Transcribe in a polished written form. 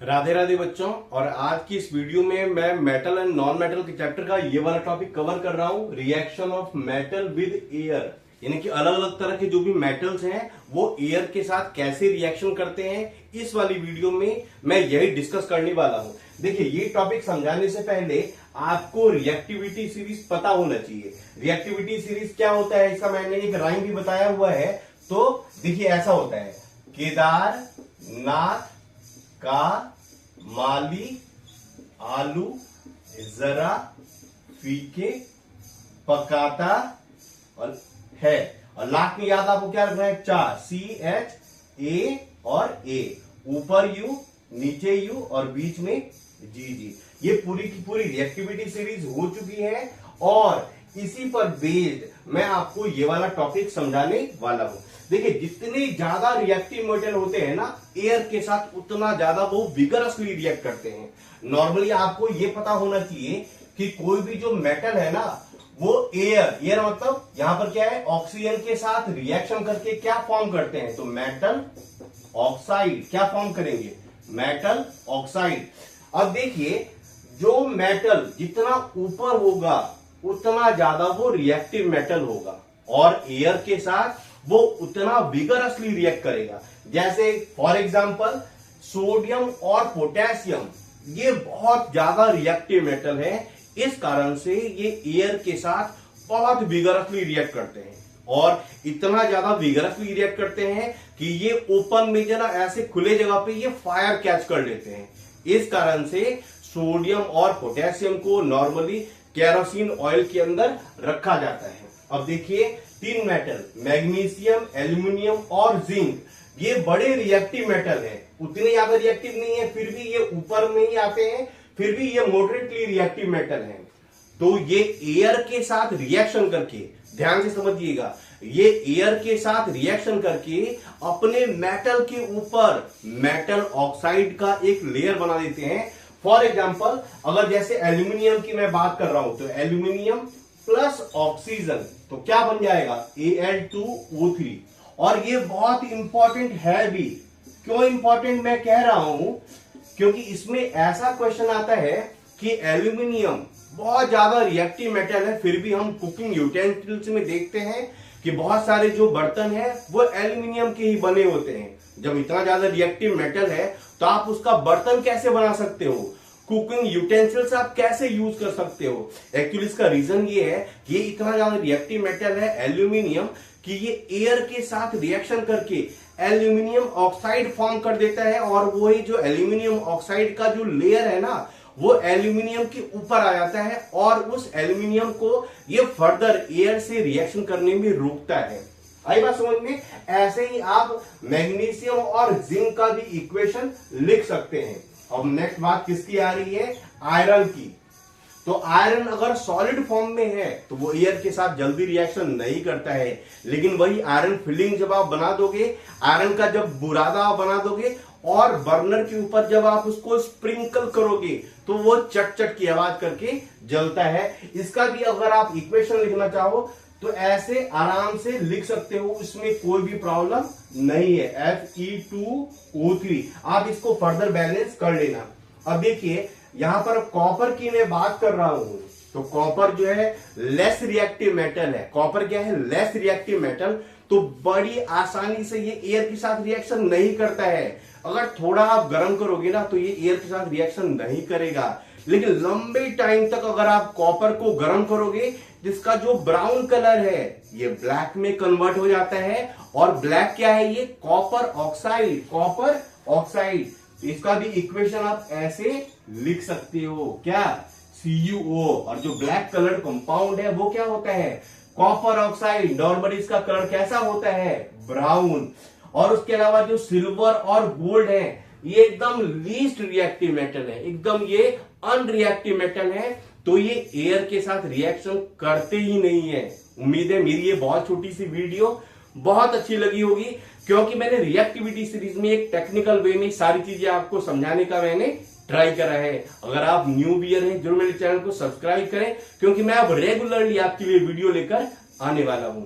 राधे राधे बच्चों। और आज की इस वीडियो में मैं मेटल एंड नॉन मेटल के चैप्टर का ये वाला टॉपिक कवर कर रहा हूँ, reaction of metal with air. यानी कि अलग अलग तरह के जो भी मेटल्स हैं वो एयर के साथ कैसे रिएक्शन करते हैं, इस वाली वीडियो में मैं यही डिस्कस करने वाला हूँ। देखिए, ये टॉपिक समझाने से पहले आपको रिएक्टिविटी सीरीज पता होना चाहिए। रिएक्टिविटी सीरीज क्या होता है, इसका मैंने एक राइम भी बताया हुआ है। तो देखिए, ऐसा होता है, केदारनाथ का माली आलू जरा फीके पकाता और है, और लास्ट में याद आपको क्या रखना है, चार, CH A और A, ऊपर U नीचे U और बीच में G। ये पूरी की पूरी रिएक्टिविटी सीरीज हो चुकी है और इसी पर बेस्ड मैं आपको ये वाला टॉपिक समझाने वाला हूं। देखिए, जितने ज्यादा रिएक्टिव मेटल होते हैं ना एयर के साथ, उतना ज्यादा वो विगरसली रिएक्ट करते हैं। नॉर्मली आपको ये पता होना चाहिए कि कोई भी जो मेटल है ना वो एयर मतलब यहां पर क्या है, ऑक्सीजन के साथ रिएक्शन करके क्या फॉर्म करते हैं, तो मेटल ऑक्साइड क्या फॉर्म करेंगे, मेटल ऑक्साइड। अब देखिए, जो मेटल जितना ऊपर होगा उतना ज्यादा वो रिएक्टिव मेटल होगा और एयर के साथ वो उतना विगरसली रिएक्ट करेगा। जैसे फॉर एग्जांपल सोडियम और पोटेशियम, ये बहुत ज्यादा रिएक्टिव मेटल है, इस कारण से ये एयर के साथ बहुत विगरसली रिएक्ट करते हैं और इतना ज्यादा विगरसली रिएक्ट करते हैं कि ये ओपन में जरा ऐसे खुले जगह पे ये फायर कैच कर लेते हैं। इस कारण से सोडियम और पोटेशियम को नॉर्मली केरोसिन ऑयल के अंदर रखा जाता है। अब देखिए, तीन मेटल मैग्नीशियम, एल्यूमिनियम और जिंक, ये बड़े रिएक्टिव मेटल हैं, उतने ज्यादा रिएक्टिव नहीं है, फिर भी ये ऊपर में ही आते हैं, फिर भी ये मॉडरेटली रिएक्टिव मेटल हैं। तो ये एयर के साथ रिएक्शन करके, ध्यान से समझिएगा, ये एयर के साथ रिएक्शन करके अपने मेटल के ऊपर मेटल ऑक्साइड का एक लेयर बना देते हैं। फॉर एग्जाम्पल, अगर जैसे एल्यूमिनियम की मैं बात कर रहा हूं तो एल्यूमिनियम प्लस ऑक्सीजन तो क्या बन जाएगा, Al2O3। और ये बहुत इंपॉर्टेंट है भी। क्यों इंपॉर्टेंट मैं कह रहा हूं, क्योंकि इसमें ऐसा क्वेश्चन आता है कि एल्यूमिनियम बहुत ज्यादा रिएक्टिव मेटल है, फिर भी हम कुकिंग यूटेंसिल्स में देखते हैं कि बहुत सारे जो बर्तन है वो एल्यूमिनियम के ही बने होते हैं। जब इतना ज्यादा रिएक्टिव मेटल है तो आप उसका बर्तन कैसे बना सकते हो, कुकिंग यूटेंसिल्स आप कैसे यूज कर सकते हो। एक्चुअली इसका रीजन ये है कि ये इतना ज्यादा रिएक्टिव मेटल है एल्यूमिनियम कि ये एयर के साथ रिएक्शन करके एल्यूमिनियम ऑक्साइड फॉर्म कर देता है और वही जो एल्यूमिनियम ऑक्साइड का जो लेयर है ना वो एल्यूमिनियम के ऊपर आ जाता है और उस एल्यूमिनियम को ये फर्दर एयर से रिएक्शन करने में रोकता है। आई बात समझ में। ऐसे ही आप मैग्नीशियम और जिंक का भी इक्वेशन लिख सकते हैं। अब नेक्स्ट बात किसकी आ रही है, आयरन की। तो आयरन अगर सॉलिड फॉर्म में है तो वो एयर के साथ जल्दी रिएक्शन नहीं करता है, लेकिन वही आयरन फिलिंग जब आप बना दोगे, आयरन का जब बुरादा आप बना दोगे और बर्नर के ऊपर जब आप उसको स्प्रिंकल करोगे तो वो चट चट की आवाज करके जलता है। इसका भी अगर आप इक्वेशन लिखना चाहो तो ऐसे आराम से लिख सकते हो, इसमें कोई भी प्रॉब्लम नहीं है, Fe2O3। आप इसको फर्दर बैलेंस कर लेना। अब देखिए, यहां पर कॉपर की मैं बात कर रहा हूं तो कॉपर जो है लेस रिएक्टिव मेटल है। कॉपर क्या है, लेस रिएक्टिव मेटल, तो बड़ी आसानी से ये एयर के साथ रिएक्शन नहीं करता है। अगर थोड़ा आप गर्म करोगे ना तो ये एयर के साथ रिएक्शन नहीं करेगा, लेकिन लंबे टाइम तक अगर आप कॉपर को गर्म करोगे, जिसका जो ब्राउन कलर है ये ब्लैक में कन्वर्ट हो जाता है। और ब्लैक क्या है, ये कॉपर ऑक्साइड, कॉपर ऑक्साइड। तो इसका भी इक्वेशन आप ऐसे लिख सकते हो, क्या, CuO। और जो ब्लैक कलर कंपाउंड है वो क्या होता है, कॉपर ऑक्साइड। नॉर्मली इसका कलर कैसा होता है, ब्राउन। और उसके अलावा जो सिल्वर और गोल्ड है ये एकदम लीस्ट रिएक्टिव मेटल है, एकदम ये अनरिएक्टिव मेटल है, तो ये एयर के साथ रिएक्शन करते ही नहीं है। उम्मीद है मेरी ये बहुत छोटी सी वीडियो बहुत अच्छी लगी होगी, क्योंकि मैंने रिएक्टिविटी सीरीज में एक टेक्निकल वे में सारी चीजें आपको समझाने का मैंने ट्राई करा है। अगर आप न्यू व्यूअर हैं जरूर मेरे चैनल को सब्सक्राइब करें, क्योंकि मैं अब रेगुलरली आपके लिए वीडियो लेकर आने वाला हूं।